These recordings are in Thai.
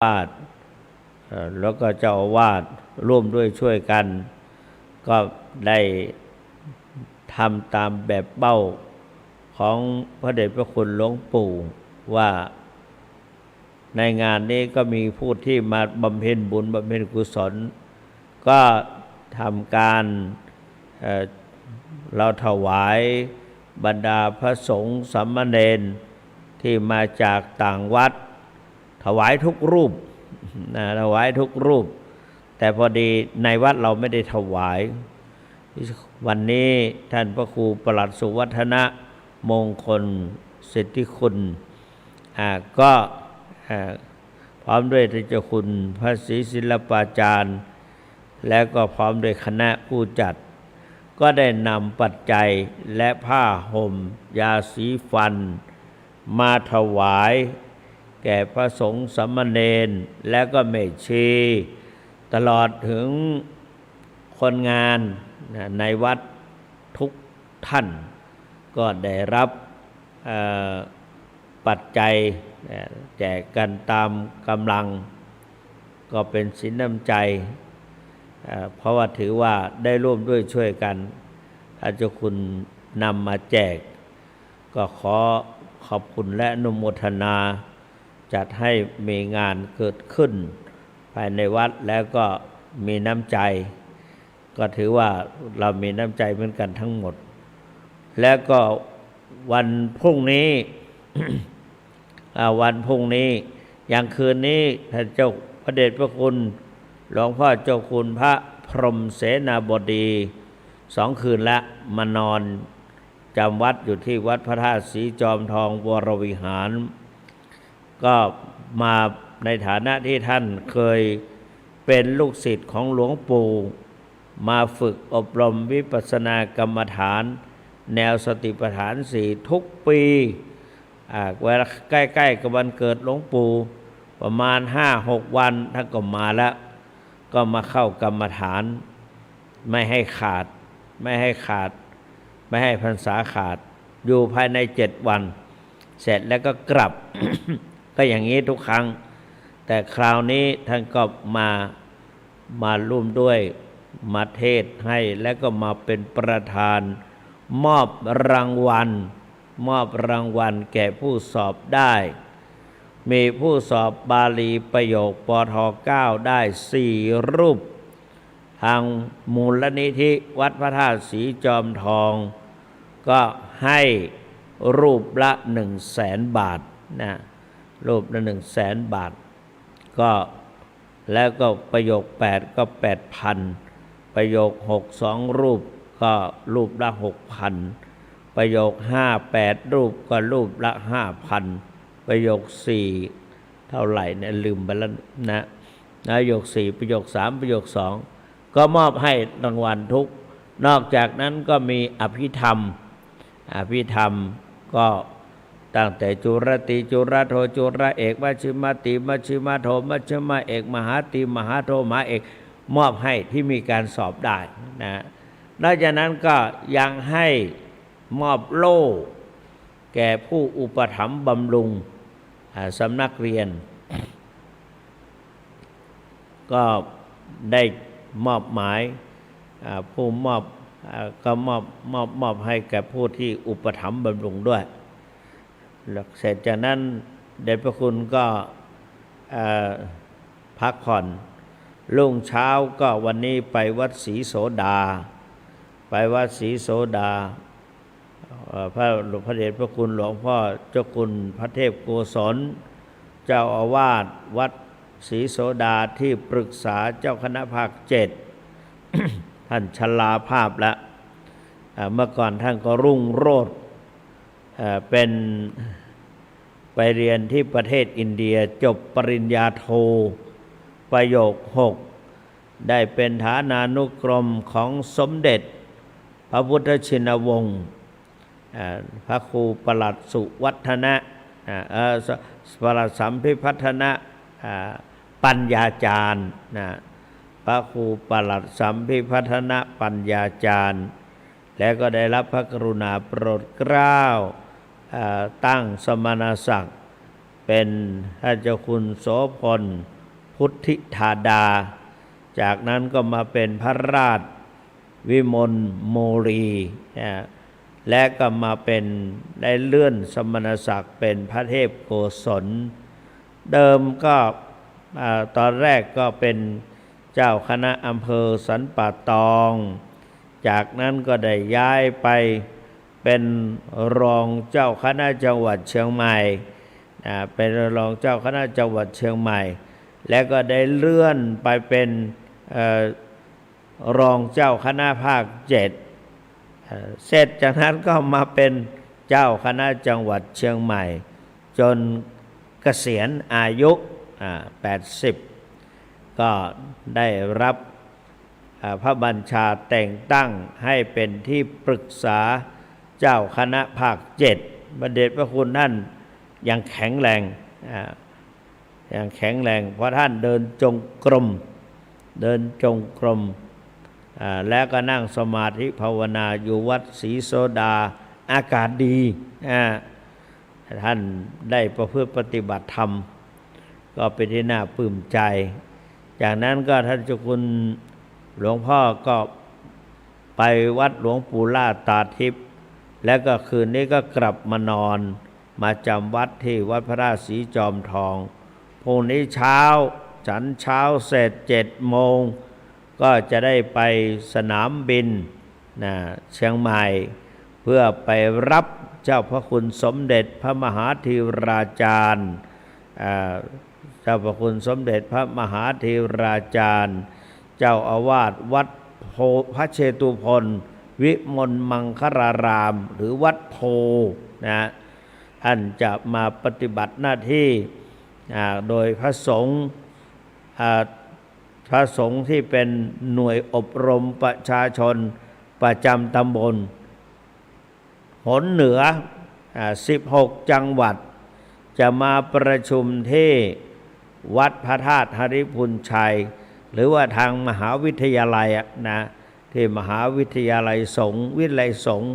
วาดแล้วก็เจ้าอาวาสร่วมด้วยช่วยกันก็ได้ทำตามแบบเบ้าของพระเดชพระคุณหลวงปู่ว่าในงานนี้ก็มีผู้ที่มาบำเพ็ญบุญบำเพ็ญกุศลก็ทำการเราถวายบรรดาพระสงฆ์สามเณรที่มาจากต่างวัดถวายทุกรูปถวายทุกรูปแต่พอดีในวัดเราไม่ได้ถวายวันนี้ท่านพระครูประหลัดสุวัฒนะมงคลสิทธิคุณก็พร้อมด้วยท่านเจ้าคุณพระศรีศิลปาจารย์และก็พร้อมด้วยคณะผู้จัดก็ได้นำปัจจัยและผ้าห่มยาสีฟันมาถวายแก่พระสงฆ์สามเณรและก็แม่ชีตลอดถึงคนงานในวัดทุกท่านก็ได้รับปัจจัยแจกกันตามกำลังก็เป็นสินน้ำใจเพราะว่าถือว่าได้ร่วมด้วยช่วยกันถ้าเจ้าคุณนำมาแจกก็ขอขอบคุณและอนุโมทนาจัดให้มีงานเกิดขึ้นภายในวัดแล้วก็มีน้ำใจก็ถือว่าเรามีน้ำใจเหมือนกันทั้งหมดแล้วก็วันพรุ่งนี้ วันพรุ่งนี้อย่างคืนนี้ท่านเจ้าพระเดชพระคุณหลวงพ่อเจ้าคุณพระพรหมเสนาบดี2 คืนละมานอนจำวัดอยู่ที่วัดพระธาตุศรีจอมทองวรวิหารก็มาในฐานะที่ท่านเคยเป็นลูกศิษย์ของหลวงปู่มาฝึกอบรมวิปัสสนากรรมฐานแนวสติปัฏฐาน4ทุกปีเวลาใกล้ๆกับวันเกิดหลวงปู่ประมาณ 5-6 วันท่านก็มาแล้วก็มาเข้ากรรมฐานไม่ให้ขาดไม่ให้พรรษาขาดอยู่ภายใน7 วันเสร็จแล้วก็กลับ ก็อย่างนี้ทุกครั้งแต่คราวนี้ท่านก็มาร่วมด้วยมาเทศให้และก็มาเป็นประธานมอบรางวัลแก่ผู้สอบได้มีผู้สอบบาลีประโยคปท9ได้4 รูปทางมูลนิธิวัดพระธาตุศรีจอมทองก็ให้รูปละ 100,000 บาทนะรูปละ100,000 บาทก็แล้วก็ประโยค8ก็ 8,000 ประโยค6 2 รูปก็รูปละ 6,000 ประโยค5 8 รูปก็รูปละ 5,000 ประโยค4เท่าไหร่เนี่ยลืมไปแล้วนะประโยค4ประโยค3ประโยค2ก็มอบให้รางวัลทุกนอกจากนั้นก็มีอภิธรรมก็ตั้งแต่จุรติจุรโทจุรเอกมัชฌิมาติมัชฌิมาโทมัชฌิมาเอกมหาติมหาโทมหาเอกมอบให้ที่มีการสอบได้นะนอกจากนั้นก็ยังให้มอบโล่แก่ผู้อุปถัมภ์บำรุงสำนักเรียนก็ได้มอบหมายผู้มอบก็มอบให้แก่ผู้ที่อุปถัมภ์บำรุงด้วยเสร็จจากนั้นเดชพระคุณก็พักผ่อนรุ่งเช้าก็วันนี้ไปวัดศรีโสดาพระเดชพระคุณหลวงพ่อเจ้าคุณพระเทพโกศลเจ้าอาวาสวัดศรีโสดาที่ปรึกษาเจ้าคณะภาค7 ท่านชราภาพแล้วเมื่อก่อนท่านก็รุ่งโรจน์เป็นไปเรียนที่ประเทศอินเดียจบปริญญาโทประโยค6ได้เป็นฐานานุกรมของสมเด็จพระพุทธชินวงศ์พระครูประหลัดสุวัฒนะประหลัดสัมภิพัฒนะปัญญาจารย์พระครูประหลัดสัมภิพัฒนะปัญญาจารย์และก็ได้รับพระกรุณาโปรดเกล้าตั้งสมณศักดิ์ เป็นท่านเจ้าคุณโสพลพุทธิธาดาจากนั้นก็มาเป็นพระราชวิมลโมรีและก็มาเป็นได้เลื่อนสมณศักดิ์เป็นพระเทพโกศลเดิมก็ตอนแรกก็เป็นเจ้าคณะอำเภอสันป่าตองจากนั้นก็ได้ย้ายไปเป็นรองเจ้าคณะจังหวัดเชียงใหม่เป็นรองเจ้าคณะจังหวัดเชียงใหม่และก็ได้เลื่อนไปเป็นรองเจ้าคณะภาค7เสร็จจากนั้นก็มาเป็นเจ้าคณะจังหวัดเชียงใหม่จนเกษียณอายุ80ก็ได้รับพระบัญชาแต่งตั้งให้เป็นที่ปรึกษาเจ้าคณะภาค7พระเดชพระคุณท่านยังแข็งแรงอย่างแข็งแรงเพราะท่านเดินจงกรมแล้วก็นั่งสมาธิภาวนาอยู่วัดศรีโสดาอากาศดีท่านได้ประพฤติปฏิบัติธรรมก็เป็นที่น่าปลื้มใจจากนั้นก็ท่านเจ้าคุณหลวงพ่อก็ไปวัดหลวงปู่ล่าตาทิพย์แล้วก็คืนนี้ก็กลับมานอนมาจำวัดที่วัดพระราชสีจอมทองพรุ่งนี้เช้าฉันเช้าเสร็จ7 โมงก็จะได้ไปสนามบินเชียงใหม่เพื่อไปรับเจ้าพระคุณสมเด็จพระมหาธีราจารย์เจ้าพระคุณสมเด็จพระมหาธีราจารย์เจ้าอาวาสวัดพระเชตุพนวิมลมังคลารามหรือวัดโพท่านจะมาปฏิบัติหน้าที่โดยพระสงฆ์ที่เป็นหน่วยอบรมประชาชนประจำตำบลหนเหนือ16 จังหวัดจะมาประชุมที่วัดพระธาตุหริพุนชัยหรือว่าทางมหาวิทยาลัยที่มหาวิทยาลัยสงฆ์วิทยาลัยสงฆ์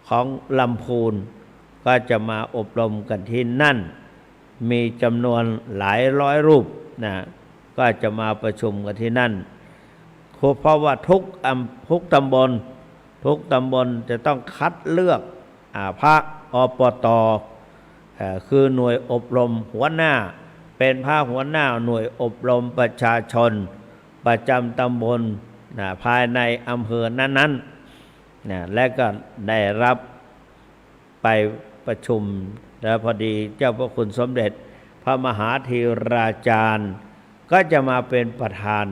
ของลำพูนก็จะมาอบรมกันที่นั่นมีจำนวนหลายร้อยรูปก็จะมาประชุมกันที่นั่นเพราะว่าทุกตำบลจะต้องคัดเลือกพระอปตคือหน่วยอบรมหัวหน้าเป็นพระหัวหน้าหน่วยอบรมประชาชนประจำตำบลภายในอำเภอนั้นและก็ได้รับไปประชุมแล้วพอดีเจ้าพระคุณสมเด็จพระมหาธีราจารย์ก็จะมาเป็นประธาน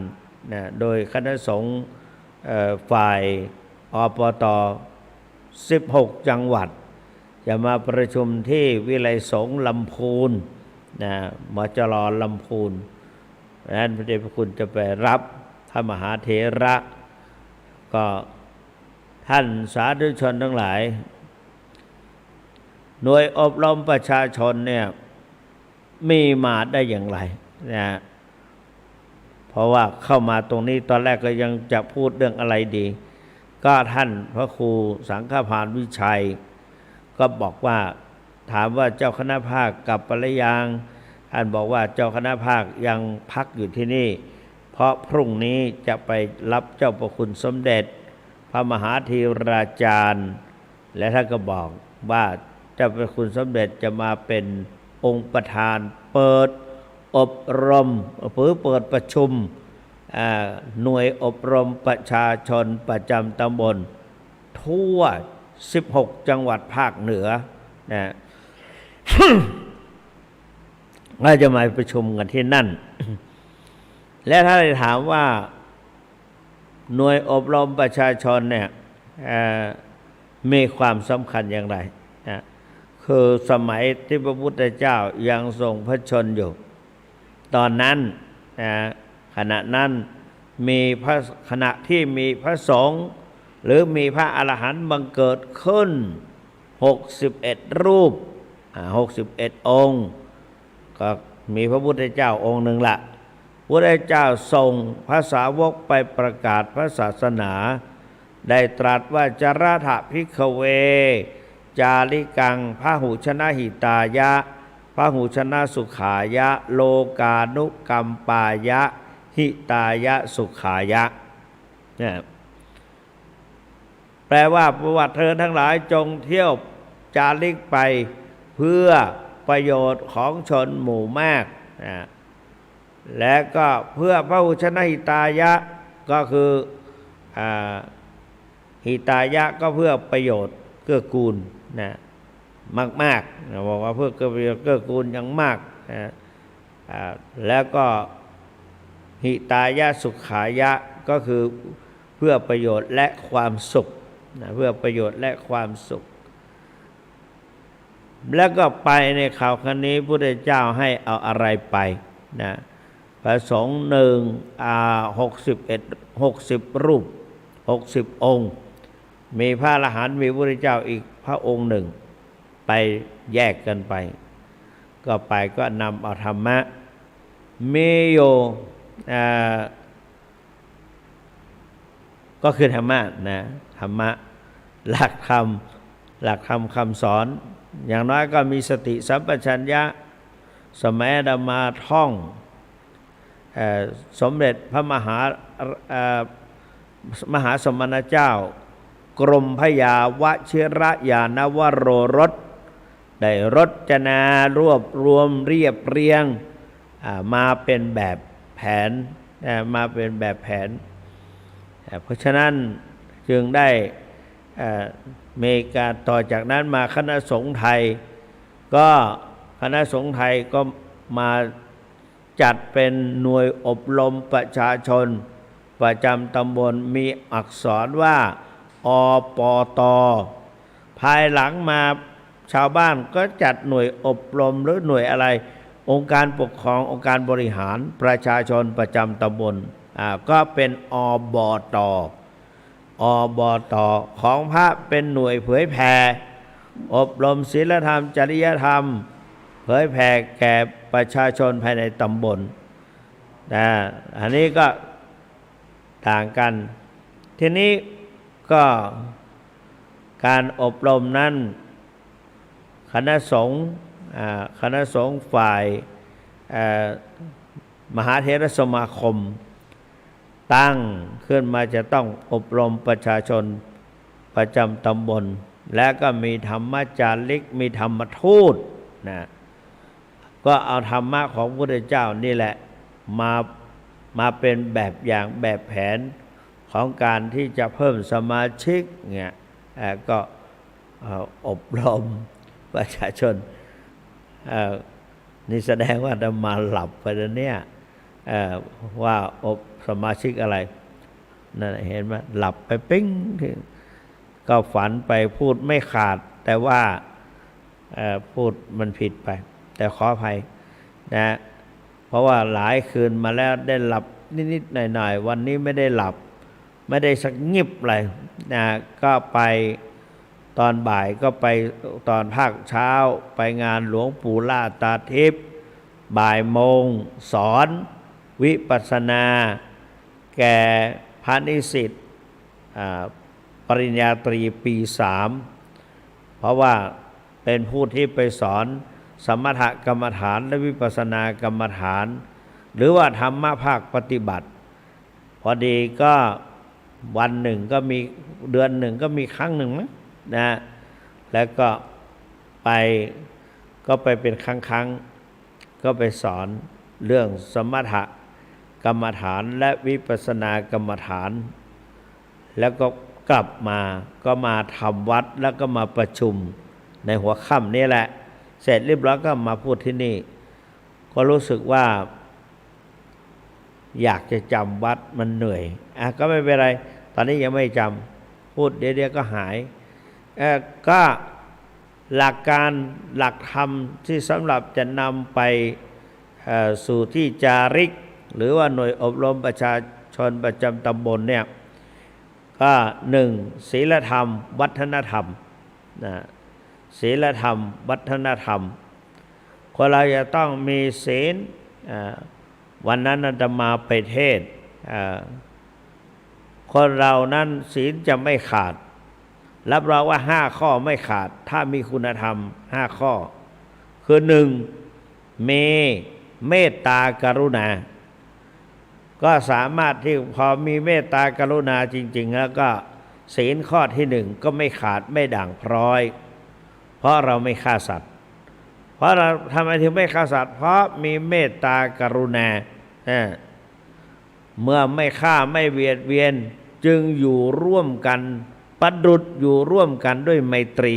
โดยคณะสงฆ์ฝ่ายอปต16 จังหวัดจะมาประชุมที่วิไลสงฆ์ลำพูนมจร.ลำพูนดังนั้นพระเดชพระคุณจะไปรับพระมหาเถระก็ท่านสาธุชนทั้งหลายหน่วยอบรมประชาชนเนี่ยมีมาได้อย่างไรเพราะว่าเข้ามาตรงนี้ตอนแรกก็ยังจะพูดเรื่องอะไรดีก็ท่านพระครูสังฆพานวิชัยก็บอกว่าถามว่าเจ้าคณะภาคกลับไปหรือยังท่านบอกว่าเจ้าคณะภาคยังพักอยู่ที่นี่เพราะพรุ่งนี้จะไปรับเจ้าประคุณสมเด็จพระมหาธีราจารย์และท่านก็บอกว่าเจ้าประคุณสมเด็จจะมาเป็นองค์ประธานเปิดอบรมหรือเปิดประชุมหน่วยอบรมประชาชนประจำตำบลทั่ว16 จังหวัดภาคเหนือเราจะมาประชุมกันที่นั่นและถ้าได้ถามว่าหน่วยอบรมประชาชนเนี่ยมีความสำคัญอย่างไรคือสมัยที่พระพุทธเจ้ายังทรงพระชนม์อยู่ตอนนั้นขณะนั้นขณะที่มีพระสงฆ์หรือมีพระอรหันต์บังเกิดขึ้น61 รูป61 องค์ก็มีพระพุทธเจ้าองค์หนึ่งละพระพุทธเจ้าส่งพระสาวกไปประกาศพระศาสนาได้ตรัสว่าจารถะภิกขเวจาริกังพหุชนะหิตายะพ หุชนะสุขายะโลกานุกัมปายะหิตายะสุขายะเนี่ยแปลว่าประวัติเธอทั้งหลายจงเที่ยวจาริกไปเพื่อประโยชน์ของชนหมู่มากนะและก็เพื่อพหุชนะหิตายะก็คือหิตายะก็เพื่อประโยชน์เกื้อกูลนะมากๆบอกว่าเพื่อเกื้อกูลอย่างมากนะแล้วก็หิตายะสุขายะก็คือเพื่อประโยชน์และความสุขนะเพื่อประโยชน์และความสุขแล้วก็ไปในข่าวครั้งนี้พระพุทธเจ้าให้เอาอะไรไปนะพระสงฆ์60 รูป60 องค์มีพระอรหันต์มีพระพุทธเจ้าอีกพระองค์หนึ่งไปแยกกันไปก็ไปก็นำเอาธรรมะมีอยู่ก็คือธรรมะนะธรรมะหลักธรรมคำสอนอย่างน้อยก็มีสติสัมปชัญญะสมัยอาตมาท่องสมเด็จพระมหาสมณเจ้ากรมพยาวชิรญาณวโรรสได้รจนารวบรวมเรียบเรียงมาเป็นแบบแผนเพราะฉะนั้นจึงได้เมกาต่อจากนั้นมาคณะสงฆ์ไทยก็มาจัดเป็นหน่วยอบรมประชาชนประจำตำบลมีอักษรว่าอปต.ภายหลังมาชาวบ้านก็จัดหน่วยอบรมหรือหน่วยอะไรองค์การปกครององค์การบริหารประชาชนประจำตำบลก็เป็นอบต.ของพระเป็นหน่วยเผยแผ่อบรมศีลธรรมจริยธรรมเผยแผ่แก่ประชาชนภายในตำบลอันนี้ก็ต่างกันทีนี้ก็การอบรมนั้นคณะสงฆ์ฝ่ายมหาเถรสมาคมตั้งขึ้นมาจะต้องอบรมประชาชนประจำตำบลและก็มีธรรมจาริกมีธรรมทูตนะก็เอาธรรมะของพระพุทธเจ้านี่แหละมาเป็นแบบอย่างแบบแผนของการที่จะเพิ่มสมาชิกเนี่ยก็อบรมประชาชนนี่แสดงว่าจะมาหลับไปแล้วเนี่ยว่าอบสมาชิกอะไรนั่นเห็นไหมหลับไปปิ้งก็ฝันไปพูดไม่ขาดแต่ว่าพูดมันผิดไปแต่ขออภัยนะเพราะว่าหลายคืนมาแล้วได้หลับนิดๆหน่อยๆวันนี้ไม่ได้หลับไม่ได้สักงิบเลยนะก็ไปตอนบ่ายก็ไปตอนภาคเช้าไปงานหลวงปู่ล่าตาทิพย์บ่ายโมงสอนวิปัสสนาแก่พระนิสิตปริญญาตรีปี 3เพราะว่าเป็นผู้ที่ไปสอนสมถกรรมฐานและวิปัสสนากรรมฐานหรือว่าธรรมะภาคปฏิบัติพอดีก็วันหนึ่งก็มีเดือนหนึ่งก็มีครั้งหนึ่งนะแล้วก็ไปเป็นครั้งก็ไปสอนเรื่องสมถกรรมฐานและวิปัสสนากรรมฐานแล้วก็กลับมาก็มาทำวัดแล้วก็มาประชุมในหัวค่ำนี่แหละเสร็จเรียบร้อยก็มาพูดที่นี่ก็รู้สึกว่าอยากจะจำวัดมันเหนื่อยก็ไม่เป็นไรตอนนี้ยังไม่จำพูดเดี๋ยวก็หายก็หลักการหลักธรรมที่สำหรับจะนำไปสู่ที่จาริกหรือว่าหน่วยอบรมประชาชนประจำตำบลเนี่ยก็1ศีลธรรมวัฒนธรรมนะศีลธรรมวัฒนธรรมคนเราจะต้องมีศีลวันนั้นอาตมาไปเทศน์คนเรานั้นศีลจะไม่ขาดรับรองว่า5 ข้อไม่ขาดถ้ามีคุณธรรม5 ข้อคือ มีเมตตากรุณาก็สามารถที่พอมีเมตตากรุณาจริงๆแล้วก็ศีลข้อที่หนึ่งก็ไม่ขาดไม่ด่างพร้อยเพราะเราไม่ฆ่าสัตว์เพราะเราทำไมถึงไม่ฆ่าสัตว์เพราะมีเมตตากรุณาเมื่อไม่ฆ่าไม่เบียดเบียนจึงอยู่ร่วมกันประดุจอยู่ร่วมกันด้วยไมตรี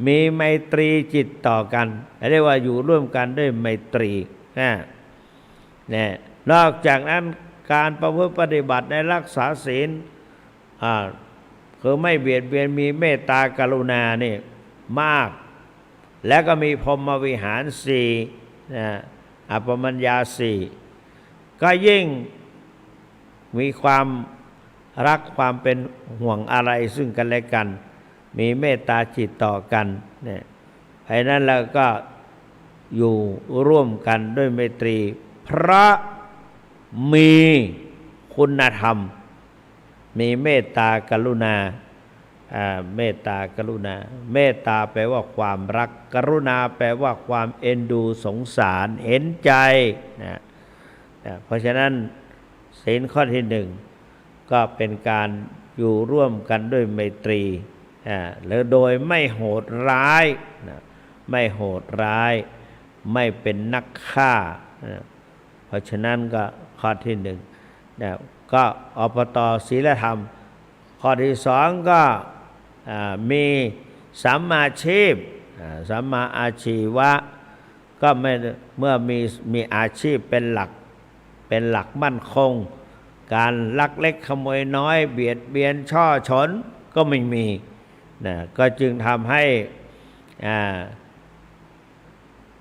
มีไมตรีจิตต่อกันเรียกว่าอยู่ร่วมกันด้วยไมตรีเนี่ยนอกจากนั้นการประพฤติปฏิบัติในรักษาศีลคือไม่เบียดเบียนมีเมตตากรุณานี่มากแล้วก็มีพรหมวิหารสี่อัปปมัญญาสี่ก็ยิ่งมีความรักความเป็นห่วงอะไรซึ่งกันและกันมีเมตตาจิตต่อกันเนี่ยเพราะนั้นเราก็อยู่ร่วมกันด้วยไมตรีเพราะมีคุณธรรมมีเมตตากรุณาเมตตากรุณาเมตตาแปลว่าความรักกรุณาแปลว่าความเอ็นดูสงสารเห็นใจนะเพราะฉะนั้นศีลข้อที่หนึ่งก็เป็นการอยู่ร่วมกันด้วยไมตรีแล้วโดยไม่โหดร้ายไม่โหดร้ายไม่เป็นนักฆ่าเพราะฉะนั้นก็ข้อที่หนึ่งก็อปต.ศีลธรรมข้อที่สองก็มีสัมมาชีพสัมมาอาชีวะก็ไม่เมื่อมีอาชีพเป็นหลักมั่นคงการลักเล็กขโมยน้อยเบียดเบียนช่อฉนก็ไม่มีก็จึงทำให้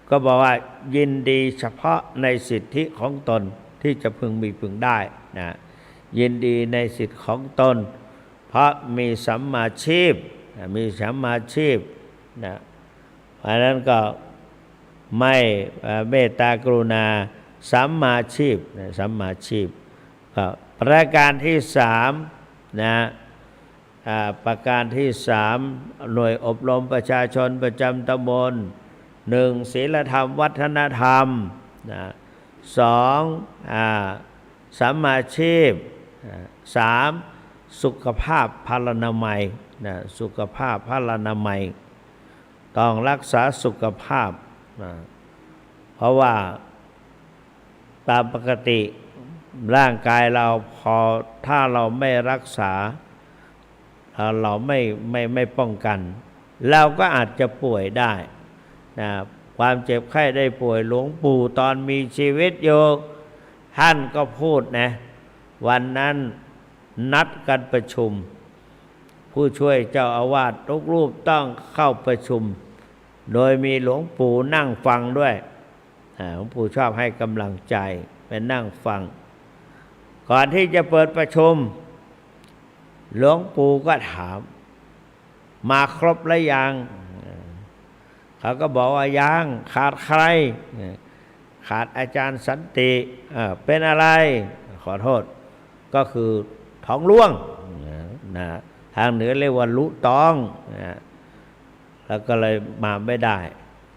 ก็บอกว่ายินดีเฉพาะในสิทธิของตนที่จะพึงมีพึงได้ยินดีในสิทธิของตนเพราะมีสัมมาชีพมีสัมมาชีพเพราะนั้นก็ไม่เมตตากรุณาสัมมาชีพสัมมาชีพก็ประการที่สามประการที่สามหน่วยอบรมประชาชนประจำตำบลหนึ่งศีลธรรมวัฒนธรรมสองสัมมาชีพสามสุขภาพพลานามัยสุขภาพพลานามัยต้องรักษาสุขภาพเพราะว่าตามปกติร่างกายเราถ้าเราไม่รักษาเราไม่ป้องกันเราก็อาจจะป่วยได้ความเจ็บไข้ได้ป่วยหลวงปู่ตอนมีชีวิตอยู่ท่านก็พูดวันนั้นนัดกันประชุมผู้ช่วยเจ้าอาวาสทุกรูปต้องเข้าประชุมโดยมีหลวงปู่นั่งฟังด้วยหลวงปู่ชอบให้กำลังใจไปนั่งฟังก่อนที่จะเปิดประชุมหลวงปู่ก็ถามมาครบแล้วยังเขาก็บอกว่ายังขาดใครขาดอาจารย์สันติเป็นอะไรขอโทษก็คือท้องร่วงทางเหนือเรียกว่าลุตองแล้วก็เลยมาไม่ได้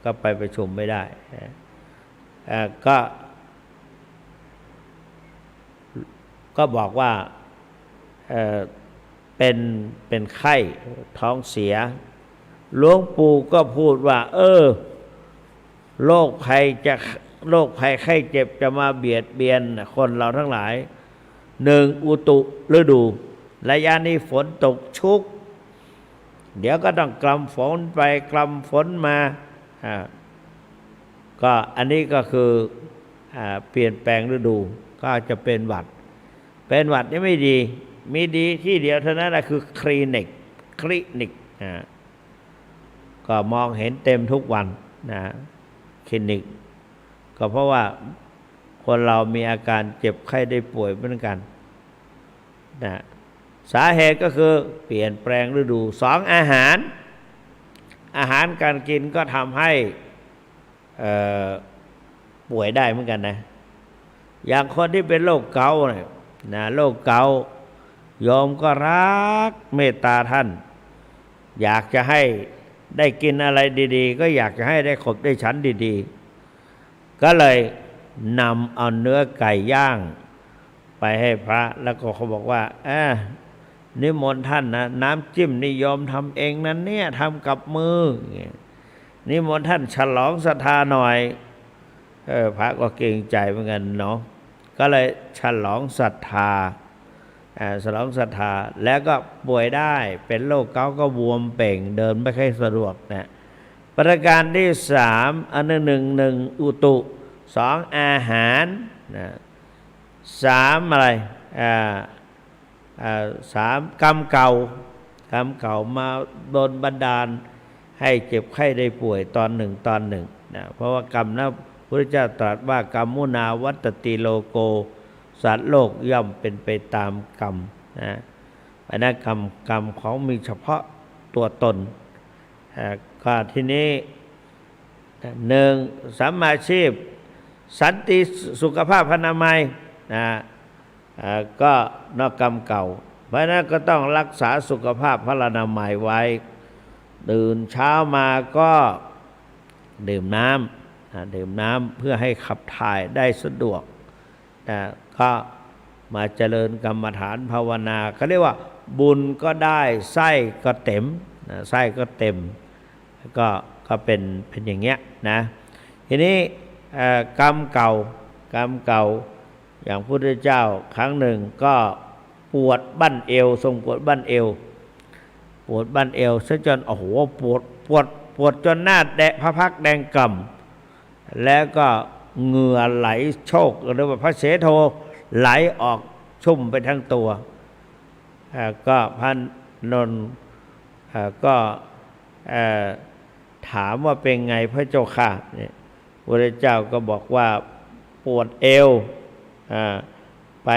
ก็ไปประชุมไม่ได้ก็บอกว่าเป็นไข้ท้องเสียหลวงปู่ก็พูดว่าโรคภัยไข้เจ็บจะมาเบียดเบียนคนเราทั้งหลายหนึ่งอุตุฤดูระยะนี้ฝนตกชุกเดี๋ยวก็ต้องกลำฝนไปกลำฝนมาก็อันนี้ก็คือเปลี่ยนแปลงฤดูก็จะเป็นหวัดนี่ไม่ดีมีดีที่เดียวเท่านั้นคือคลินิกก็มองเห็นเต็มทุกวันคลินิกก็เพราะว่าคนเรามีอาการเจ็บไข้ได้ป่วยเหมือนกันสาเหตุก็คือเปลี่ยนแปลงฤดูสองอาหารการกินก็ทำให้ป่วยได้เหมือนกันอย่างคนที่เป็นโรคเกาต์โรคเกาต์โยมก็รักเมตตาท่านอยากจะให้ได้กินอะไรดีๆก็อยากจะให้ได้ขบได้ฉันดี ก็เลยนำเอาเนื้อไก่ย่างไปให้พระแล้วก็เขาบอกว่านิมนต์ท่านนะน้ำจิ้มนิยมทำเองนั้นเนี่ยทำกับมือนิมนต์ท่านฉลองศรัทธาหน่อยพระก็เกรงใจเหมือนกันเนาะก็เลยฉลองศรัทธาฉลองศรัทธาแล้วก็ป่วยได้เป็นโรคเกาต์ก็บวมเป่งเดินไม่ค่อยสะดวกนะประการที่สามอันหนึ่งอุตุสองอาหารนะสามอะไรสามกรรมเก่ามาโดนบันดาลให้เจ็บไข้ได้ป่วยตอนหนึ่งนะเพราะว่ากรรมนะพระเจ้าตรัสว่ากรรมมุนาวัตติโลโกสัตว์โลกย่อมเป็นไปตามกรรมนะอันนั้นกรรมของมีเฉพาะตัวตนก็ทีนี้หนึ่งสัมมาชีพสันติสุขภาพพนามัยนะก็นอกกรรมเก่าเพราะนั้นก็ต้องรักษาสุขภาพพนามัยไว้ตื่นเช้ามาก็ดื่มน้ำเพื่อให้ขับถ่ายได้สะดวกก็มาเจริญกรรมฐานภาวนาเขาเรียกว่าบุญก็ได้ไส้ก็เต็มไส้ก็เต็มก็เป็นอย่างเงี้ยนะทีนี้กรรมเก่าอย่างพระพุทธเจ้าครั้งหนึ่งก็ปวดบั้นเอวทรงปวดบั้นเอวซะจนโอ้โหปวดจนหน้าแดงพระพักแดงกล่ำแล้วก็เหงื่อไหลโชกหรือว่าพระเสโทไหลออกชุ่มไปทั้งตัวก็พันนนก็ถามว่าเป็นไงพระเจ้าค่ะเนี่ยพระเจ้าก็บอกว่าปวดเอวไป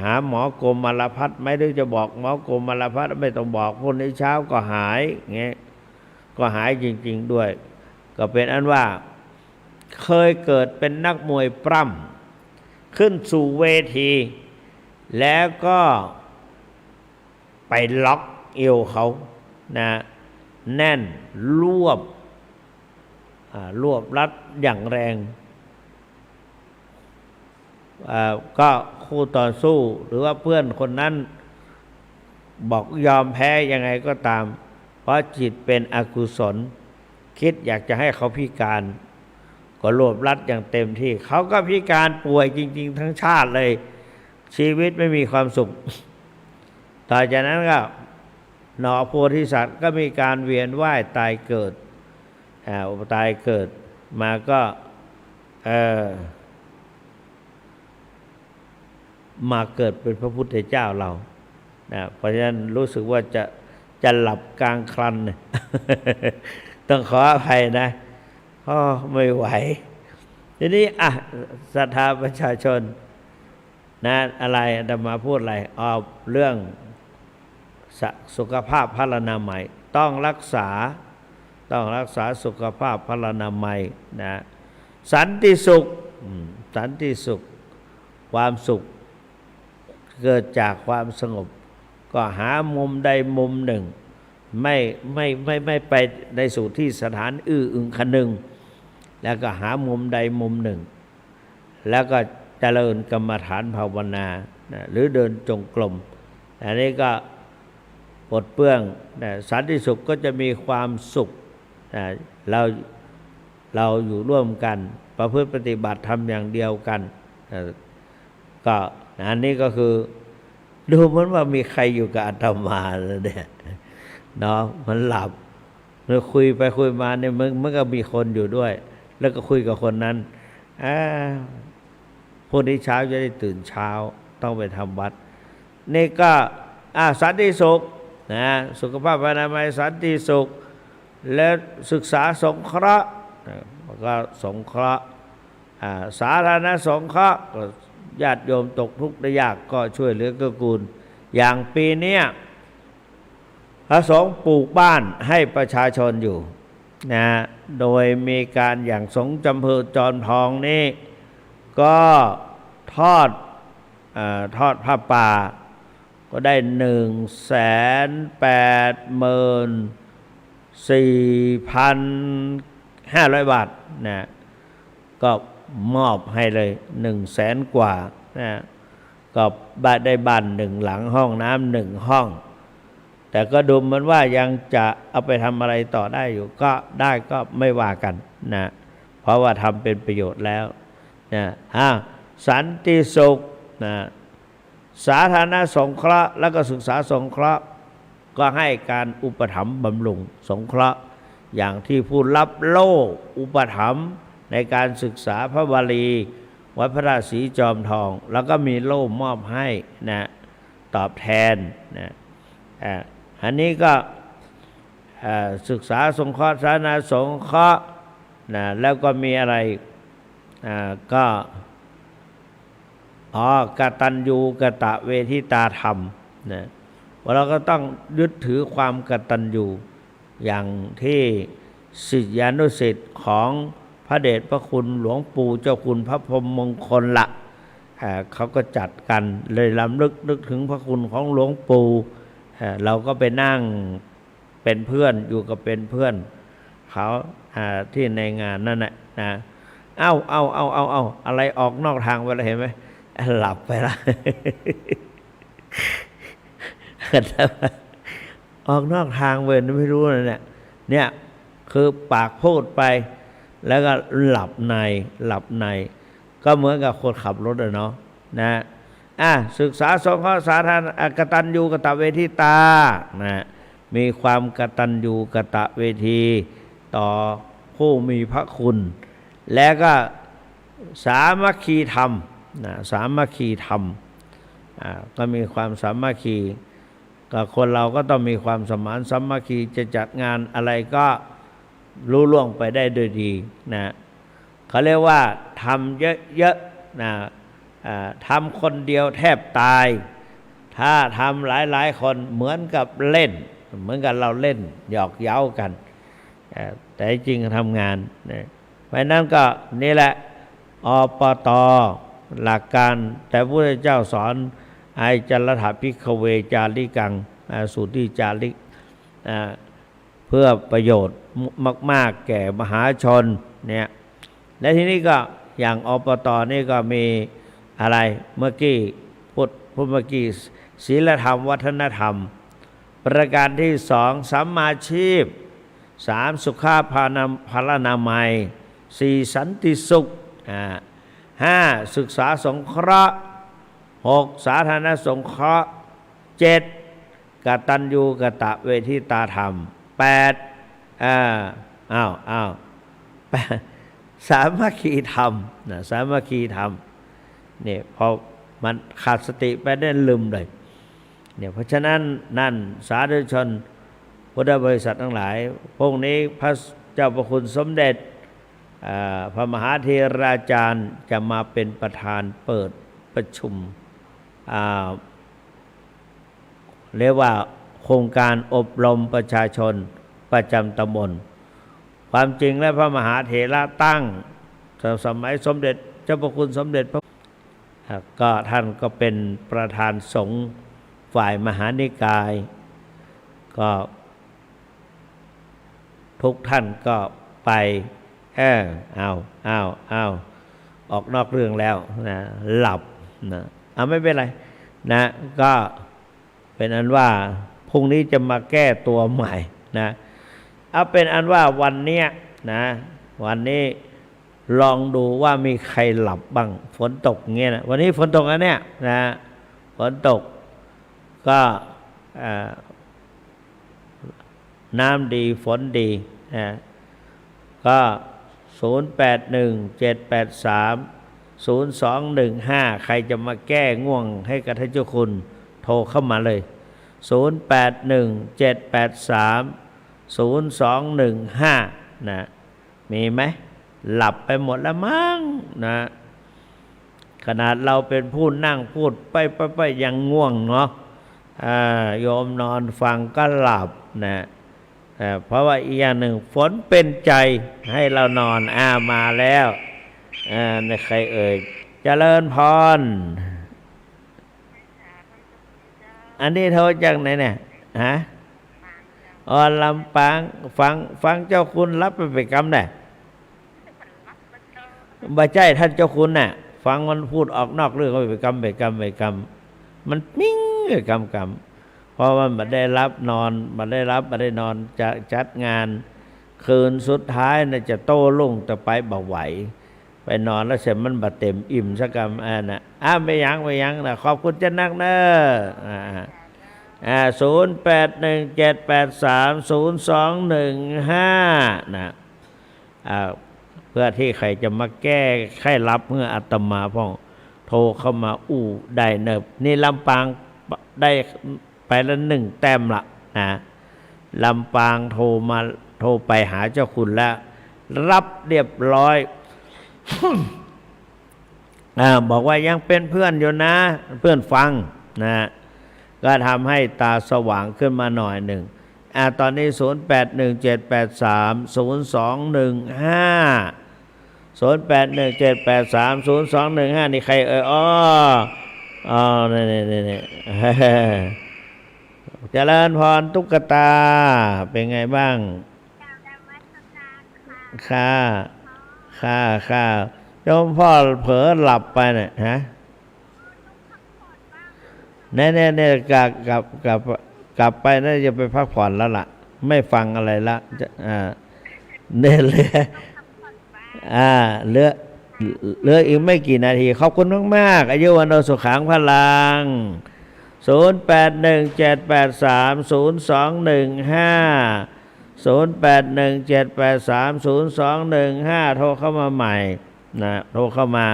หาหมอกรมลพัฒน์ไม่ได้จะบอกหมอกรมลพัฒน์ไม่ต้องบอกพรุ่งนี้เช้าก็หายเงี้ยก็หายจริงๆด้วยก็เป็นอันว่าเคยเกิดเป็นนักมวยปล้ำขึ้นสู่เวทีแล้วก็ไปล็อกเอวเขานะแน่นรวบรัดอย่างแรงก็คู่ต่อสู้หรือว่าเพื่อนคนนั้นบอกยอมแพ้ยังไงก็ตามเพราะจิตเป็นอกุศลคิดอยากจะให้เขาพิการก็รวบรัดอย่างเต็มที่เขาก็พิการป่วยจริงๆทั้งชาติเลยชีวิตไม่มีความสุขต่อจากนั้นก็หนอโพธิสัตว์ก็มีการเวียนว่ายตายเกิดมาก็มาเกิดเป็นพระพุทธเจ้าเราเพราะฉะนั้นรู้สึกว่าจะหลับกลางครัน ต้องขออภัยนะไม่ไหวทีนี้ศรัทธาประชาชนนะอะไรอาตมาพูดอะไรเรื่องสุขภาพพลานามัยต้องรักษาสุขภาพพลานามัยนะสันติสุขความสุขเกิดจากความสงบก็หามุมใดมุมหนึ่งไม่ไปในสู่ที่สถานอึงคนึงแล้วก็หามุมใดมุมหนึ่งแล้วก็เจริญกรรมฐานภาวนาหรือเดินจงกรมอันนี้ก็ปลดเปลื้องสันติสุขก็จะมีความสุขเราอยู่ร่วมกันประพฤติปฏิบัติทำอย่างเดียวกันก็อันนี้ก็คือดูเหมือนว่ามีใครอยู่กับอาตมาเลยเนี่ยเนาะมันหลับเราคุยไปคุยมาเนี่ยมันก็มีคนอยู่ด้วยแล้วก็คุยกับคนนั้นพรุ่งนี้เช้าจะได้ตื่นเช้าต้องไปทำวัดนี่ก็สันติสุขนะสุขภาพอนามัยสันติสุขและศึกษาสงเคราะห์ก็สงเคราะห์สาธารณสงเคราะห์ญาติโยมตกทุกข์ได้ยากก็ช่วยเหลือเกื้อกูลอย่างปีนี้พระสงฆ์ปลูกบ้านให้ประชาชนอยู่นะโดยมีการอย่างสงฆ์จำเพอจอนทองนี่ก็ทอดผ้าป่าก็ได้184,500 บาทนะก็ มอบให้เลย100,000 กว่านะก็บ้านได้บ้าน1 หลังห้องน้ำ1 ห้องแต่ก็ดูเหมือนว่ายังจะเอาไปทำอะไรต่อได้อยู่ก็ได้ก็ไม่ว่ากันนะเพราะว่าทำเป็นประโยชน์แล้วนะสันติสุขนะสาธารณสงเคราะห์แล้วก็ศึกษาสงเคราะห์ก็ให้การอุปถัมภ์บำรุงสงเคราะห์อย่างที่ผู้รับโล่อุปถัมภ์ในการศึกษาพระบาลีวัดพระราชสีจอมทองแล้วก็มีโล่มอบให้นะตอบแทนนะอันนี้ก็ศึกษาสงเคราะห์สาธารณสงเคราะห์นะแล้วก็มีอะไรก็กตัญญูกตเวทิตาธรรมนะเราก็ต้องยึดถือความกตัญญูอย่างที่ศิษยานุศิษย์ของพระเดชพระคุณหลวงปู่เจ้าคุณพระพรหมมงคลละเขาก็จัดกันเลยรำลึกนึกถึงพระคุณของหลวงปู่เราก็ไปนั่งเป็นเพื่อนอยู่กับเป็นเพื่อนเขาที่ในงานนั่นแหละนะเอาอะไรออกนอกทางไปแล้วเห็นไหมหลับไปละ ออกนอกทางเว้ยไม่รู้นะเนี่ยคือปากพูดไปแล้วก็หลับในก็เหมือนกับคนขับรถเนาะนะศึกษาสงเคราะห์สาธารณกตัญญูกตเวทิตานะมีความกตัญญูกตเวทีต่อผู้มีพระคุณและก็สามัคคีธรรมนะสามัคคีธรรมก็มีความสามัคคีก็คนเราก็ต้องมีความสมานสามัคคีจะจัดงานอะไรก็รู้ล่วงไปได้ด้วยดีนะเขาเรียกว่าทำเยอะๆนะทำคนเดียวแทบตายถ้าทำหลายคนเหมือนกับเล่นเหมือนกับเราเล่นหยอกเย้ากันแต่จริงทำงานนะเพราะนั้นก็นี่แหละปตหลักการแต่พระพุทธเจ้าสอนไอจัลถะภิกขเวจาริกังสูตรที่จาริกเพื่อประโยชน์มากๆแก่มหาชนเนี่ยและทีนี้ก็อย่างปตนี่ก็มีอะไรเมื่อกี้พูดเมื่อกี้ศีลธรรมวัฒนธรรมประการที่2สัมมาชีพ3สุขาภาลนามัย4สันติสุข5ศึกษาสงเคราะห์6สาธารณสงเคราะห์7กตัญญูกตเวทิตาธรรม8สามัคคีธรรมนะสามัคคีธรรมเนี่ยพอมันขาดสติไปได้ลืมเลยเนี่ยเพราะฉะนั้นนั่นสาธุชนพุทธบริษัททั้งหลายพวกนี้พระเจ้าประคุณสมเด็จพระมหาเถราจารย์จะมาเป็นประธานเปิดประชุมเรียกว่าโครงการอบรมประชาชนประจำตำบลความจริงแล้วพระมหาเถระตั้งสมัยสมเด็จเจ้าพระคุณสมเด็จพระก็ท่านก็เป็นประธานสงฆ์ฝ่ายมหานิกายก็ทุกท่านก็ไปออกนอกเรื่องแล้วนะหลับนะไม่เป็นไรนะก็เป็นอันว่าพรุ่งนี้จะมาแก้ตัวใหม่นะเอาเป็นอันว่าวันนี้นะวันนี้ลองดูว่ามีใครหลับบ้างฝนตกเงี้ยนะวันนี้ฝนตกนะเนี่ยนะฝนตกก็น้ำดีฝนดีนะก็0817830215ใครจะมาแก้ง่วงให้กับท่านเจ้าคุณโทรเข้ามาเลย0817830215นะมีไหมหลับไปหมดแล้วมั้งนะขนาดเราเป็นผู้นั่งพูดไปยังง่วงเนาะโยมนอนฟังก็หลับนะเพราะว่าอีกอย่างหนึ่งฝนเป็นใจให้เรานอนมาแล้วในใครเอ่ยเจริญพรอันนี้โทรจากไหนเนี่ยลำปางฟังเจ้าคุณรับไปกรรมได้ บ่ใจท่านเจ้าคุณน่ะฟังมันพูดออกนอกเรื่องไปกรรมมันนิ่งไปกรรมเพราะว่ามันได้รับนอนมันได้นอนจะจัดงานคืนสุดท้ายน่ะจะโต้รุ่งแต่ไปบ่ไหวไปนอนแล้วเสร็จมันบ่เต็มอิ่มสักกรรมน่ะไม่ยั้งนะขอบคุณจะนักเนอะ0817830215นะเพื่อที่ใครจะมาแก้ไขรับเมื่ออาตมาพ่องโทรเข้ามาได้เนิบนี่ลำปางได้ไปละ1 แต้มละนะลำปางโทรไปหาเจ้าคุณแล้วรับเรียบร้อย บอกว่ายังเป็นเพื่อนอยู่นะเพื่อนฟังนะก็ทำให้ตาสว่างขึ้นมาหน่อยหนึ่งตอนนี้0817830215นี่ใครนี่เจริญพรตุ๊กตาเป็นไงบ้างค่ะโยมพ่อเผลอหลับไปเนี่ยฮะแน่กลับไปน่าจะไปพักผ่อนแล้วล่ะไม่ฟังอะไรละเนี่ยเหลืออีกไม่กี่นาทีขอบคุณมากๆอายุวันโนสุขังพลัง0817830215 โทรเข้ามาใหม่นะโทรเข้ามา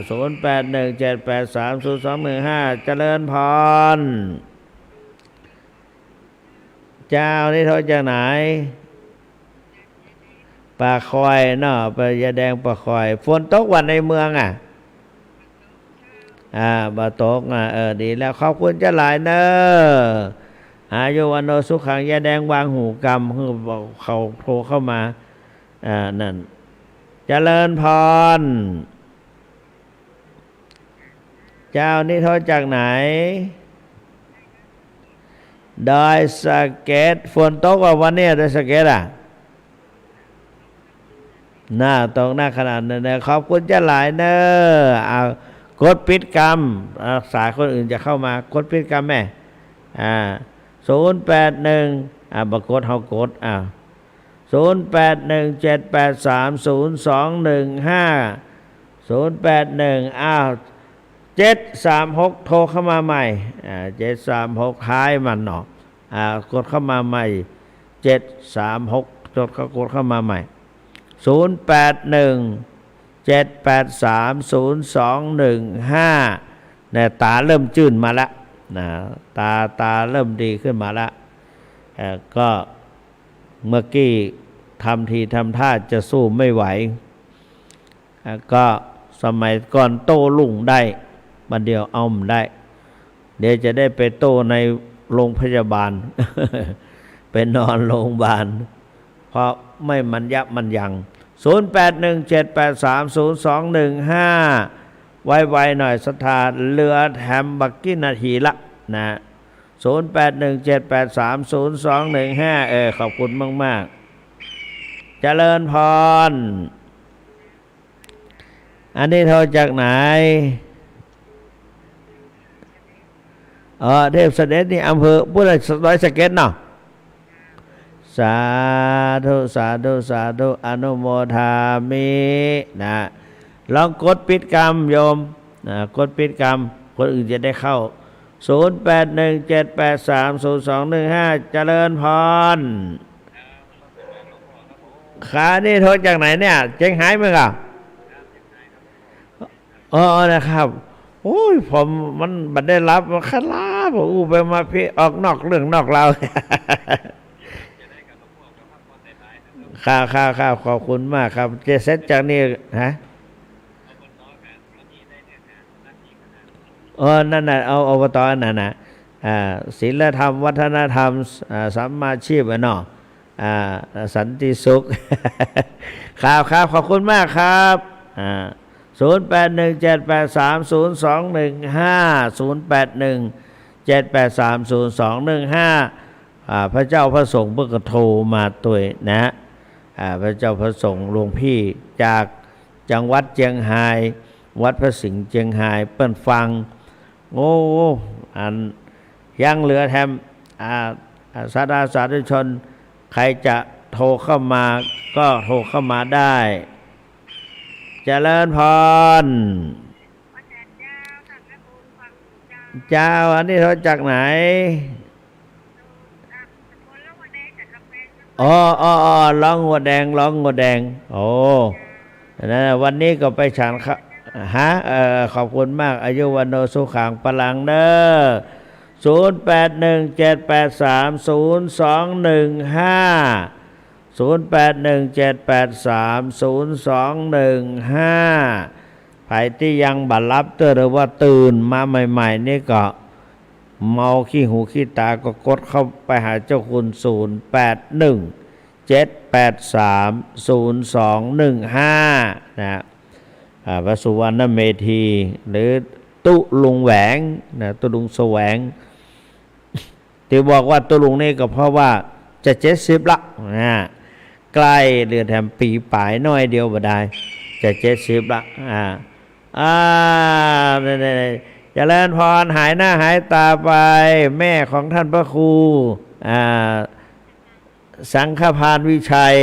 0817830215เจริญพรเจ้านี่โทรจากไหนปากคอยเนาะปยาแดงปากคอยฝนตกวันในเมืองบ่ตกดีแล้วขอบคุณเจ้าหลายเนอะอายุวันโนสุขังยาแดงวางหูกรรมคือเขาโทรเข้ามานั่นเจริญพรเจ้านี่โทรจากไหนดอยสะเก็ดฝนตกวันนี้ดอยสะเก็ดหน้าตกหน้าขนาดนั้นนะขอบคุณเจ้าหลายเนอะกดปิดกรรมสายคนอื่นจะเข้ามากดปิดกรรมแม่081บกดเฮากด0817830215 736โทรเข้ามาใหม่736ท้ายมันเนาะกดเข้ามาใหม่736กดเข้ามาใหม่0817830215เนี่ยตาเริ่มจื่นมาแล้วนะตาเริ่มดีขึ้นมาแล้วก็เมื่อกี้ทำทีทำท่าจะสู้ไม่ไหวก็สมัยก่อนโต้รุ่งได้บัดเดียวเอามได้เดี๋ยวจะได้ไปโต้ในโรงพยาบาล ไปนอนโรงพยาบาลเพราะไม่มันยับมันยัง0817830215ไวๆหน่อยศรัทธาเรือแถมบักกี้นาทีละนะ0817830215ขอบคุณมากๆเจริญพรอันนี้โทรจากไหนเทพเสด็จนี่อำเภอพุทธร้อยสะเก็ดเนาะสาธุอนุโมทามินะลองกดปิดกรรมโยมกดปิดกรรมคนอื่นจะได้เข้า0817830215เจริญพรขานี่โทรจากไหนเนี่ยเจ๊งหายมั้งนะครับโอ้ยผมมันบัดได้รับมาคลาผมไปมาพี่ออกนอกเรื่องนอกเราว ข้าขอบคุณมากครับเจเซตจากนี้ฮะนั่นน่ะเอาอบตนั่นน่ะศีลธรรมวัฒนธรรมสัมมาชีพเนาะสันติสุข ครับขอบคุณมากครับ0817830215 พระเจ้าพระสงฆ์เพิ่งโทรมาตัวนะพระเจ้าพระสงฆ์หลวงพี่จาก จังหวัดเจียงไฮ้วัดพระสิงห์เจียงไฮ้เปิ้นฟังโอ้อันยังเหลือแถมสาธุชนใครจะโทรเข้ามาก็โทรเข้ามาได้เจริญพรเจ้าอันนี้โทรจากไหนอ๋อร้องหัวแดงโอ้นะวันนี้ก็ไปฉันฮะขอบคุณมากอายุวันโนสุขังพลังเด้อ0817830215ใครที่ยังบัดรับเตอหรือว่าตื่นมาใหม่ๆนี่ก็เมาขี้หูขี้ตาก็กดเข้าไปหาเจ้าคุณ0817830215นะพระสุวรรณเมธีหรือตุลุงแหวงนะตุลุงแสวงที่บอกว่าตุลุงนี่ก็เพราะว่าจะ70ละนะใกล้เดือนแถมปีป่ายน้อยเดียวบ่ได้จะ70ละเนี่ยเจริญพรหายหน้าหายตาไปแม่ของท่านพระครูสังฆพานวิชัย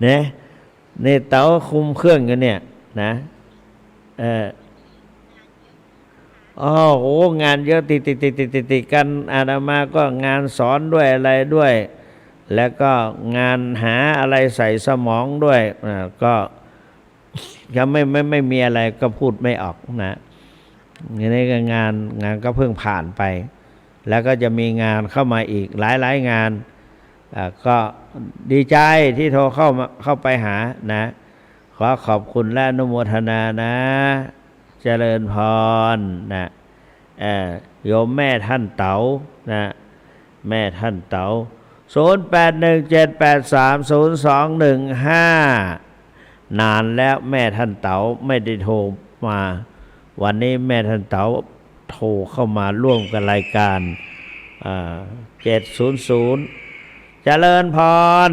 เนี่ยนี่เต๋าคุมเครื่องอยู่เนี่ยนะโหงานเยอะติดกันอาตมาก็งานสอนด้วยอะไรด้วย แล้วก็งานหาอะไรใส่สมองด้วยก็ยังไม่มีอะไรก็พูดไม่ออกนะนี่ก็งานก็เพิ่งผ่านไปแล้วก็จะมีงานเข้ามาอีกหลายงานก็ดีใจที่โทรเข้าไปหานะขอขอบคุณและอนุโมทนานะเจริญพรนะโยมแม่ท่านเต๋านะแม่ท่านเต๋า0817830215นานแล้วแม่ท่านเต๋าไม่ได้โทรมาวันนี้แม่ท่านเต๋าโทรเข้ามาร่วมกันรายการ700เจริญพร